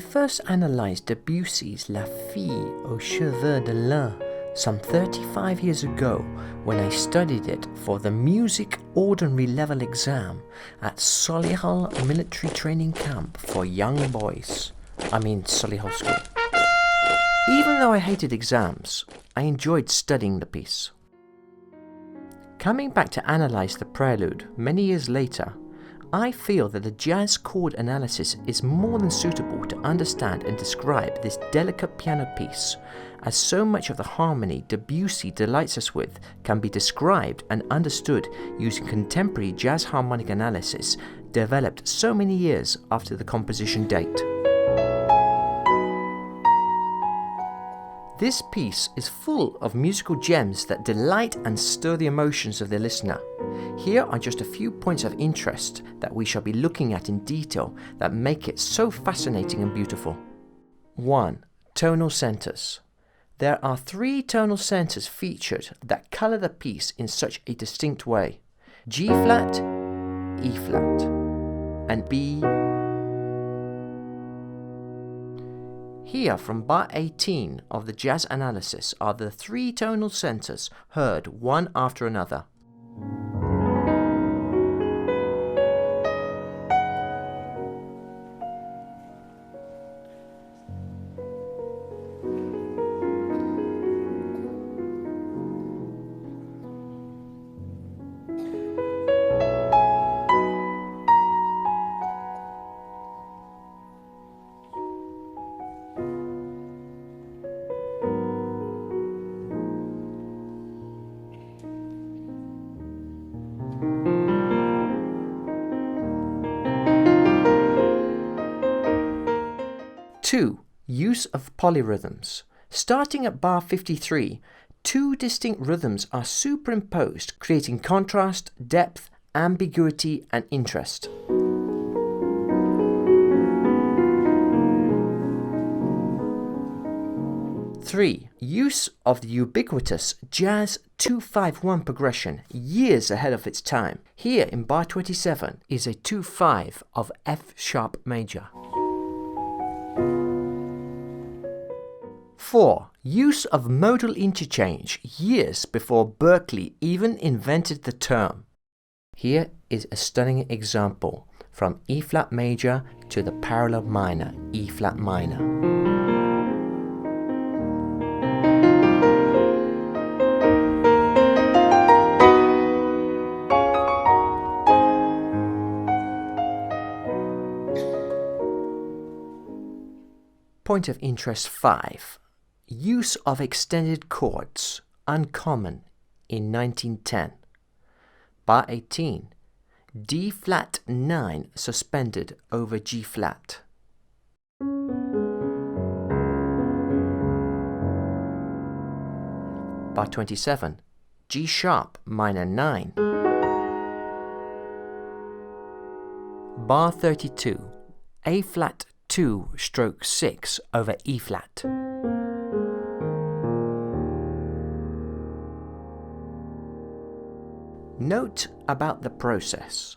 I first analysed Debussy's La fille aux cheveux de lin some 35 years ago when I studied it for the Music Ordinary Level exam at Solihull Military Training Camp for young boys. Solihull School. Even though I hated exams, I enjoyed studying the piece. Coming back to analyse the prelude many years later, I feel that the jazz chord analysis is more than suitable to understand and describe this delicate piano piece, as so much of the harmony Debussy delights us with can be described and understood using contemporary jazz harmonic analysis developed so many years after the composition date. This piece is full of musical gems that delight and stir the emotions of the listener. Here are just a few points of interest that we shall be looking at in detail that make it so fascinating and beautiful. 1. Tonal centers. There are 3 tonal centers featured that color the piece in such a distinct way: G flat, E flat, and B. Here from bar 18 of the jazz analysis are the 3 tonal centers heard one after another. Two, use of polyrhythms. Starting at bar 53, 2 distinct rhythms are superimposed, creating contrast, depth, ambiguity, and interest. 3. Use of the ubiquitous jazz 2-5-1 progression, years ahead of its time. Here in bar 27 is a 2-5 of F sharp major. 4. Use of modal interchange, years before Berkeley even invented the term. Here is a stunning example, from E flat major to the parallel minor, E flat minor. Point of interest 5. Use of extended chords, uncommon in 1910. Bar 18. D flat 9 suspended over G flat. Bar 27. G sharp minor 9. Bar 32. A flat 2 stroke 6 over E flat. Note about the process.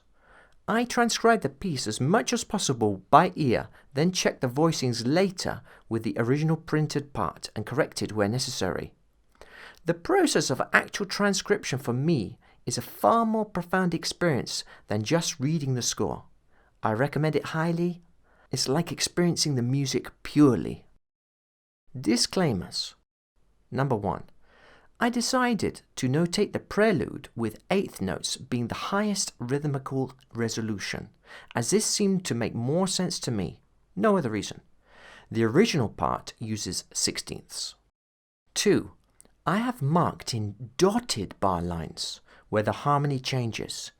I transcribe the piece as much as possible by ear, then check the voicings later with the original printed part and correct it where necessary. The process of actual transcription for me is a far more profound experience than just reading the score. I recommend it highly. It's like experiencing the music purely. Disclaimers. Number 1. I decided to notate the prelude with 8th notes being the highest rhythmical resolution, as this seemed to make more sense to me. No other reason. The original part uses 16ths. 2. I have marked in dotted bar lines where the harmony changes.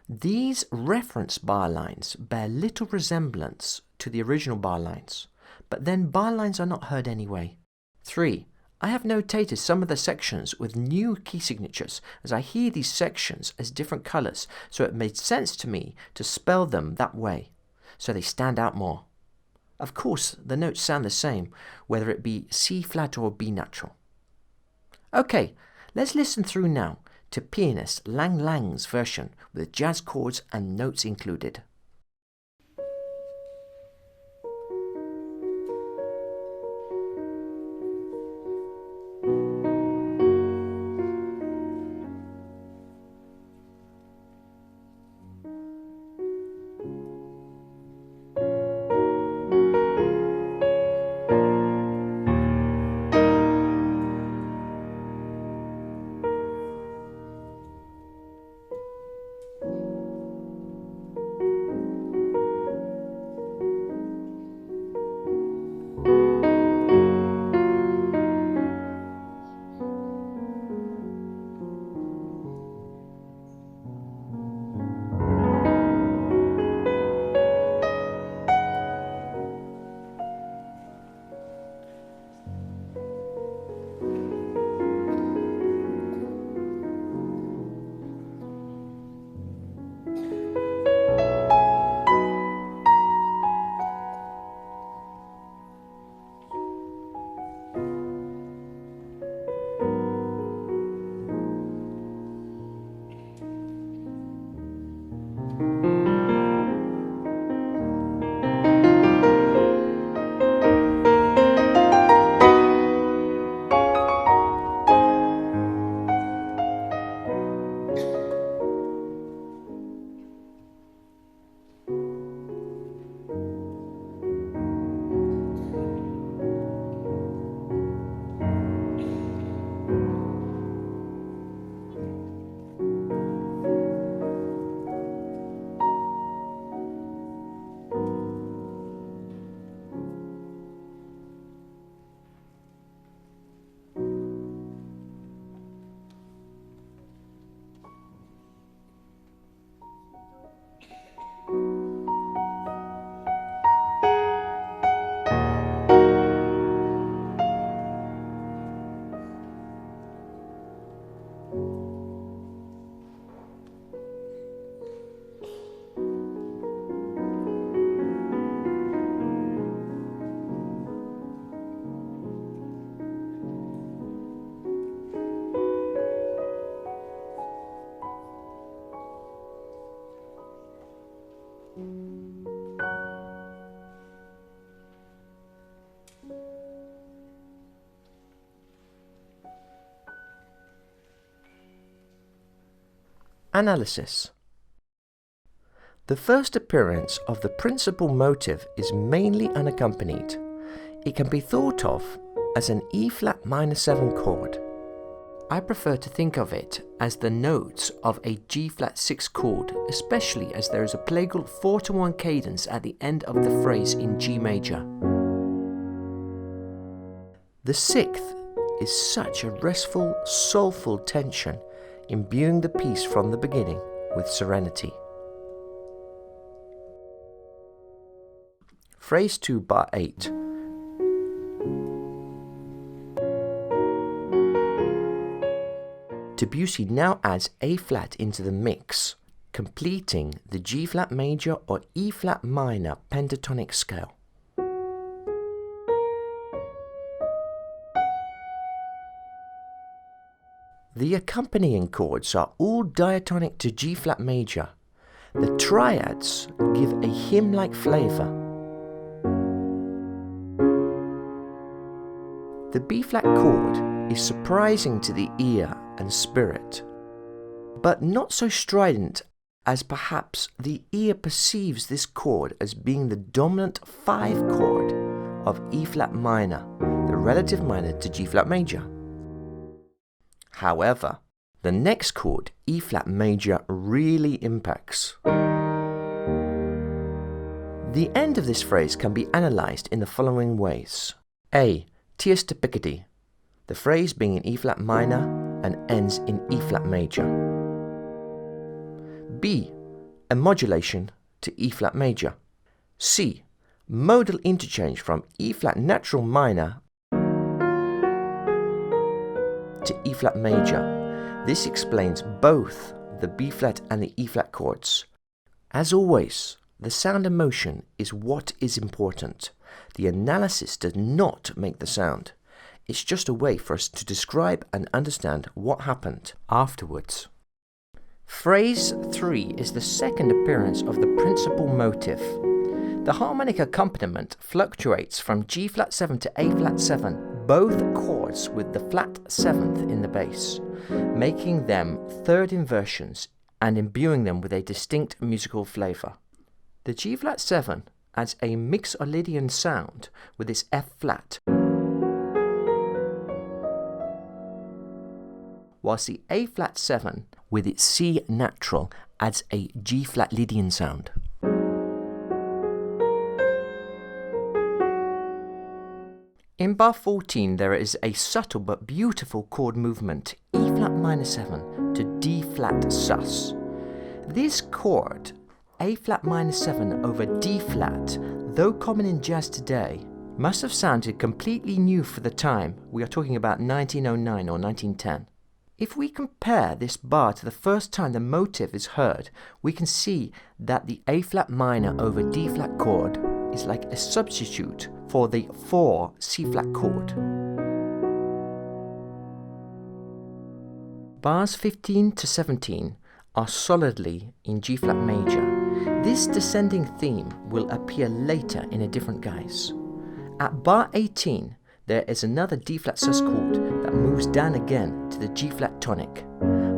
These reference bar lines bear little resemblance to the original bar lines, but then bar lines are not heard anyway. 3. I have notated some of the sections with new key signatures as I hear these sections as different colours, so it made sense to me to spell them that way, so they stand out more. Of course, the notes sound the same, whether it be C flat or B natural. Okay, let's listen through now to pianist Lang Lang's version with jazz chords and notes included. Analysis. The first appearance of the principal motive is mainly unaccompanied. It can be thought of as an E-flat minor 7 chord. I prefer to think of it as the notes of a G-flat 6 chord, especially as there is a plagal 4/1 cadence at the end of the phrase in G major. The sixth is such a restful, soulful tension, imbuing the piece from the beginning with serenity. Phrase 2, bar 8. Debussy now adds A-flat into the mix, completing the G-flat major or E-flat minor pentatonic scale. The accompanying chords are all diatonic to G-flat major. The triads give a hymn-like flavor. The B-flat chord is surprising to the ear and spirit, but not so strident as perhaps the ear perceives this chord as being the dominant 5 chord of E-flat minor, the relative minor to G-flat major. However, the next chord, E-flat major, really impacts. The end of this phrase can be analysed in the following ways. A. Tierce de Picardy, the phrase being in E-flat minor and ends in E-flat major. B. A modulation to E-flat major. C. Modal interchange from E-flat natural minor to E-flat major. This explains both the B-flat and the E-flat chords. As always, the sound emotion is what is important. The analysis does not make the sound. It's just a way for us to describe and understand what happened afterwards. Phrase 3 is the second appearance of the principal motive. The harmonic accompaniment fluctuates from G-flat 7 to A-flat 7, both chords with the flat 7th in the bass, making them third inversions and imbuing them with a distinct musical flavour. The G-flat 7 adds a mixolydian sound with its F-flat, whilst the A-flat 7 with its C natural adds a G-flat Lydian sound. In bar 14 there is a subtle but beautiful chord movement, E-flat minor 7 to D-flat sus. This chord, A-flat minor 7 over D-flat, though common in jazz today, must have sounded completely new for the time. We are talking about 1909 or 1910. If we compare this bar to the first time the motive is heard, we can see that the A-flat minor over D-flat chord is like a substitute for the 4 C-flat chord. Bars 15 to 17 are solidly in G-flat major. This descending theme will appear later in a different guise. At bar 18, there is another D-flat sus chord that moves down again to the G-flat tonic,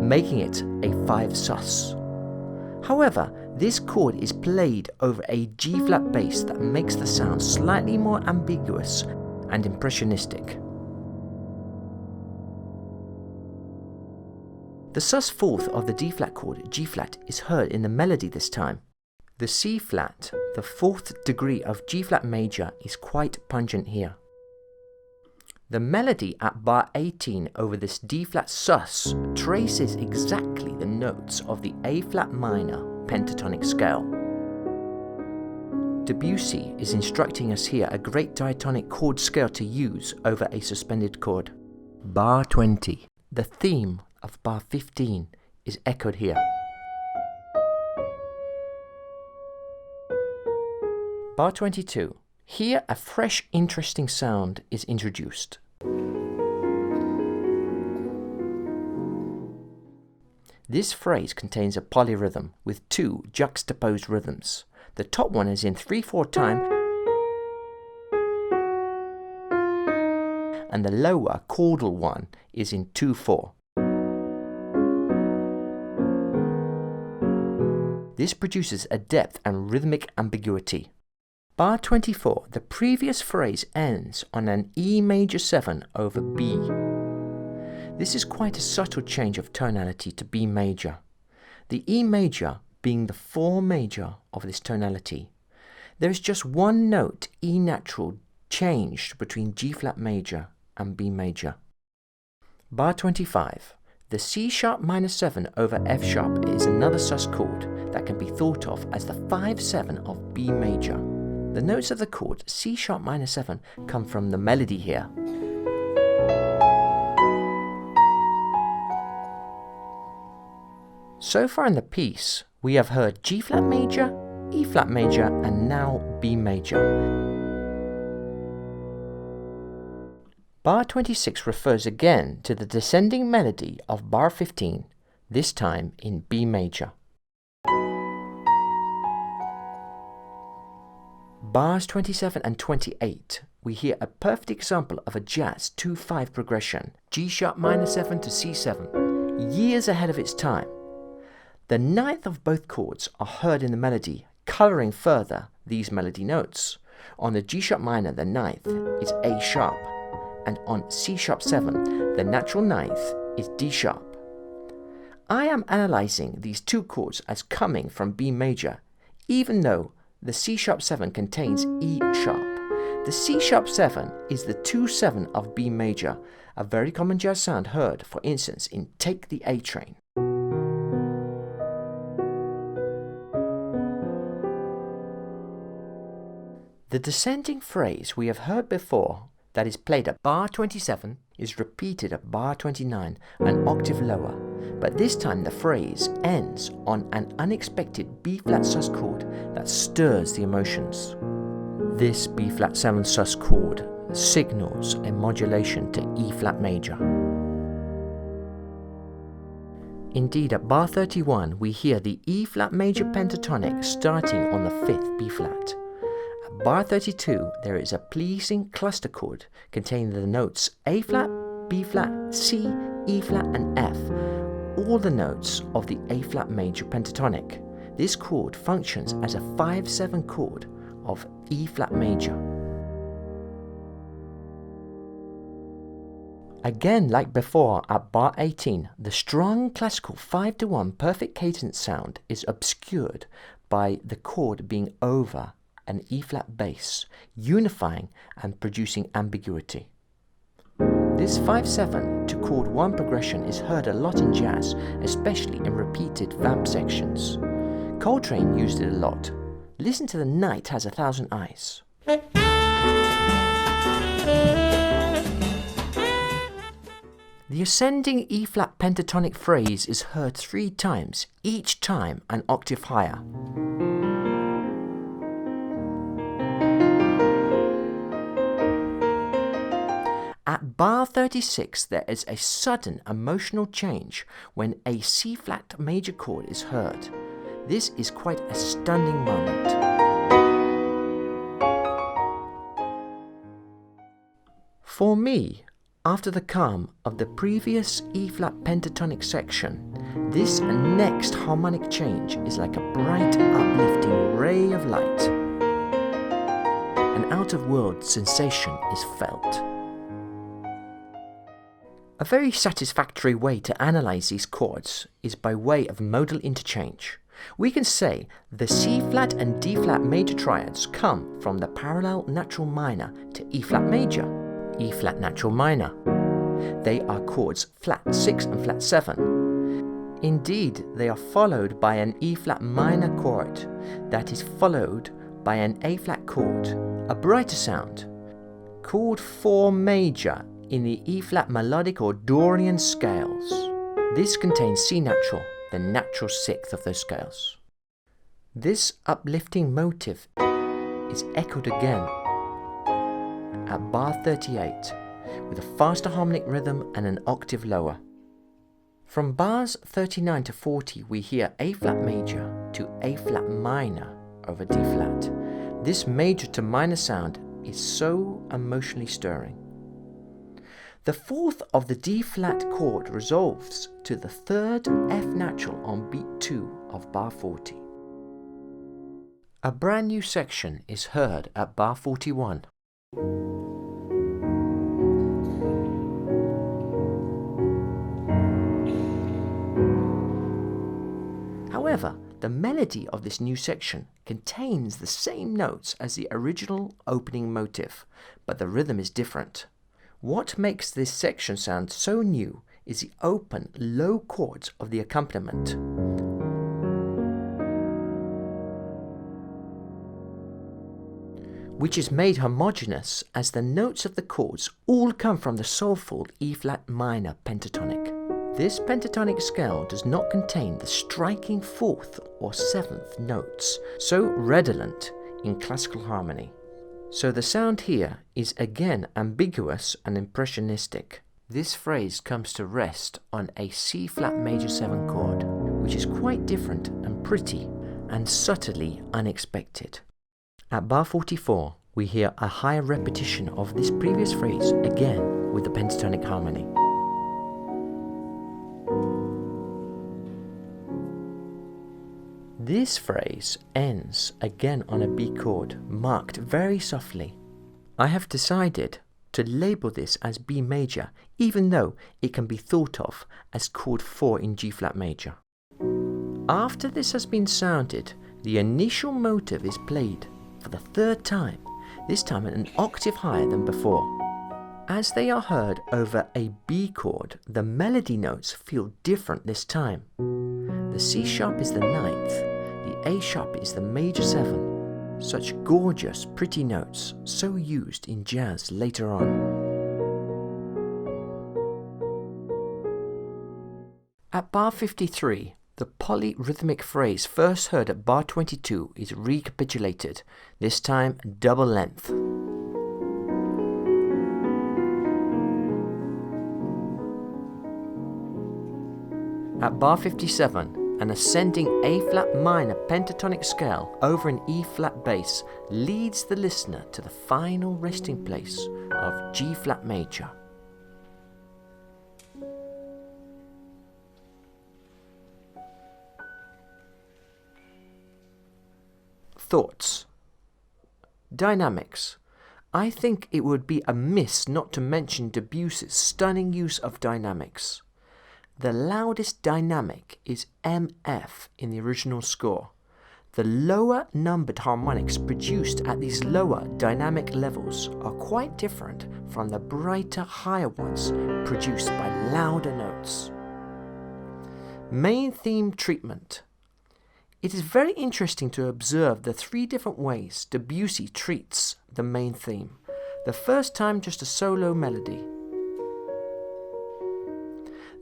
making it a 5 sus. However, this chord is played over a G-flat bass that makes the sound slightly more ambiguous and impressionistic. The sus4th of the D-flat chord, G-flat, is heard in the melody this time. The C-flat, the 4th degree of G-flat major, is quite pungent here. The melody at bar 18 over this D-flat sus traces exactly the notes of the A-flat minor pentatonic scale. Debussy is instructing us here a great diatonic chord scale to use over a suspended chord. Bar 20. The theme of bar 15 is echoed here. Bar 22. Here a fresh, interesting sound is introduced. This phrase contains a polyrhythm with 2 juxtaposed rhythms. The top one is in 3/4 time and the lower chordal one is in 2/4. This produces a depth and rhythmic ambiguity. Bar 24, the previous phrase ends on an E major 7 over B. This is quite a subtle change of tonality to B major, the E major being the 4 major of this tonality. There is just one note, E natural, changed between G flat major and B major. Bar 25. The C sharp minor 7 over F sharp is another sus chord that can be thought of as the 5/7 of B major. The notes of the chord C sharp minor 7 come from the melody here. So far in the piece, we have heard G flat major, E flat major, and now B major. Bar 26 refers again to the descending melody of bar 15, this time in B major. Bars 27 and 28, we hear a perfect example of a jazz 2/5 progression, G sharp minor 7 to C7, years ahead of its time. The ninth of both chords are heard in the melody, colouring further these melody notes. On the G sharp minor, the ninth is A sharp, and on C sharp 7, the natural ninth is D sharp. I am analysing these two chords as coming from B major, even though the C sharp 7 contains E sharp. The C sharp 7 is the 2/7 of B major, a very common jazz sound heard, for instance, in Take the A Train. The descending phrase we have heard before, that is played at bar 27, is repeated at bar 29, an octave lower, but this time the phrase ends on an unexpected B-flat sus chord that stirs the emotions. This B-flat 7 sus chord signals a modulation to E-flat major. Indeed, at bar 31 we hear the E-flat major pentatonic starting on the 5th B-flat. At bar 32 there is a pleasing cluster chord containing the notes A-flat, B-flat, C, E-flat and F, all the notes of the A-flat major pentatonic. This chord functions as a 5/7 chord of E-flat major. Again, like before at bar 18, the strong classical 5/1 perfect cadence sound is obscured by the chord being over an E-flat bass, unifying and producing ambiguity. This 5/7 to chord 1 progression is heard a lot in jazz, especially in repeated vamp sections. Coltrane used it a lot. Listen to The Night Has a Thousand Eyes. The ascending E-flat pentatonic phrase is heard 3 times, each time an octave higher. At bar 36 there is a sudden emotional change when a C-flat major chord is heard. This is quite a stunning moment. For me, after the calm of the previous E-flat pentatonic section, this next harmonic change is like a bright, uplifting ray of light. An out-of-world sensation is felt. A very satisfactory way to analyze these chords is by way of modal interchange. We can say the C-flat and D-flat major triads come from the parallel natural minor to E-flat major, E-flat natural minor. They are chords flat 6 and flat 7. Indeed, they are followed by an E-flat minor chord that is followed by an A-flat chord, a brighter sound. Chord 4 major in the E-flat melodic or Dorian scales. This contains C natural, the natural 6th of those scales. This uplifting motive is echoed again at bar 38 with a faster harmonic rhythm and an octave lower. From bars 39 to 40 we hear A-flat major to A-flat minor over D-flat. This major to minor sound is so emotionally stirring. The fourth of the D-flat chord resolves to the third F natural on beat 2 of bar 40. A brand new section is heard at bar 41. However, the melody of this new section contains the same notes as the original opening motif, but the rhythm is different. What makes this section sound so new is the open, low chords of the accompaniment. Which is made homogeneous as the notes of the chords all come from the soulful E-flat minor pentatonic. This pentatonic scale does not contain the striking 4th or 7th notes, so redolent in classical harmony. So the sound here is again ambiguous and impressionistic. This phrase comes to rest on a C-flat major 7 chord, which is quite different and pretty and subtly unexpected. At bar 44, we hear a higher repetition of this previous phrase again with the pentatonic harmony. This phrase ends again on a B chord, marked very softly. I have decided to label this as B major, even though it can be thought of as chord 4 in G-flat major. After this has been sounded, the initial motive is played for the third time, this time at an octave higher than before. As they are heard over a B chord, the melody notes feel different this time. The C sharp is the 9th, the A sharp is the major 7. Such gorgeous, pretty notes, so used in jazz later on. At bar 53, the polyrhythmic phrase first heard at bar 22 is recapitulated, this time double length. At bar 57, an ascending A-flat minor pentatonic scale over an E-flat bass leads the listener to the final resting place of G-flat major. Thoughts. Dynamics. I think it would be amiss not to mention Debussy's stunning use of dynamics. The loudest dynamic is MF in the original score. The lower numbered harmonics produced at these lower dynamic levels are quite different from the brighter higher ones produced by louder notes. Main theme treatment. It is very interesting to observe the 3 different ways Debussy treats the main theme. The first time just a solo melody.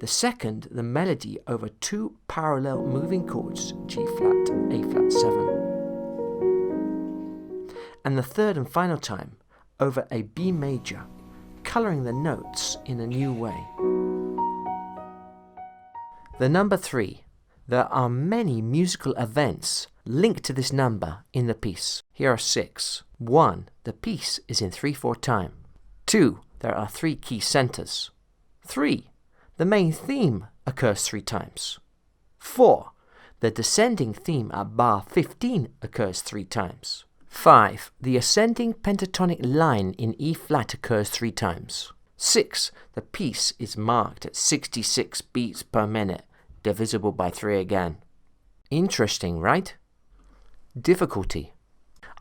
The second, the melody over 2 parallel moving chords, G-flat, A-flat 7. And the third and final time, over a B major, colouring the notes in a new way. The number 3. There are many musical events linked to this number in the piece. Here are 6. 1. The piece is in 3/4 time. 2. There are 3 key centers. 3. The main theme occurs 3 times. 4. The descending theme at bar 15 occurs 3 times. 5. The ascending pentatonic line in E-flat occurs 3 times. 6. The piece is marked at 66 beats per minute, divisible by 3 again. Interesting, right? Difficulty.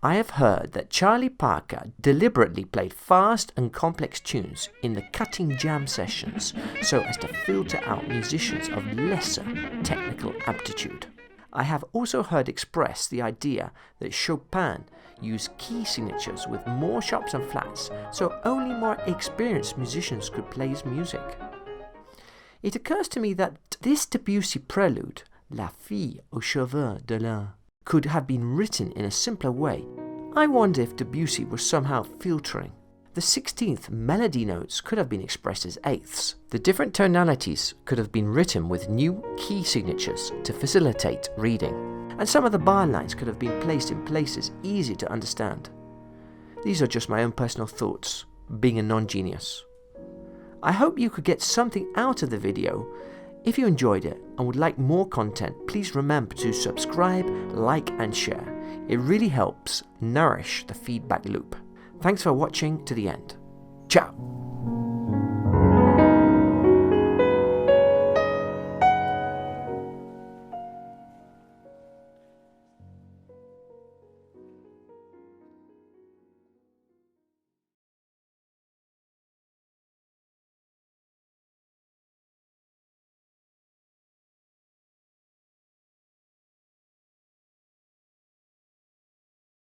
I have heard that Charlie Parker deliberately played fast and complex tunes in the cutting jam sessions so as to filter out musicians of lesser technical aptitude. I have also heard expressed the idea that Chopin used key signatures with more sharps and flats so only more experienced musicians could play his music. It occurs to me that this Debussy prelude, La fille aux cheveux de lin, could have been written in a simpler way. I wonder if Debussy was somehow filtering. The 16th melody notes could have been expressed as eighths. The different tonalities could have been written with new key signatures to facilitate reading. And some of the bar lines could have been placed in places easy to understand. These are just my own personal thoughts, being a non-genius. I hope you could get something out of the video. If you enjoyed it and would like more content, please remember to subscribe, like and share. It really helps nourish the feedback loop. Thanks for watching to the end. Ciao!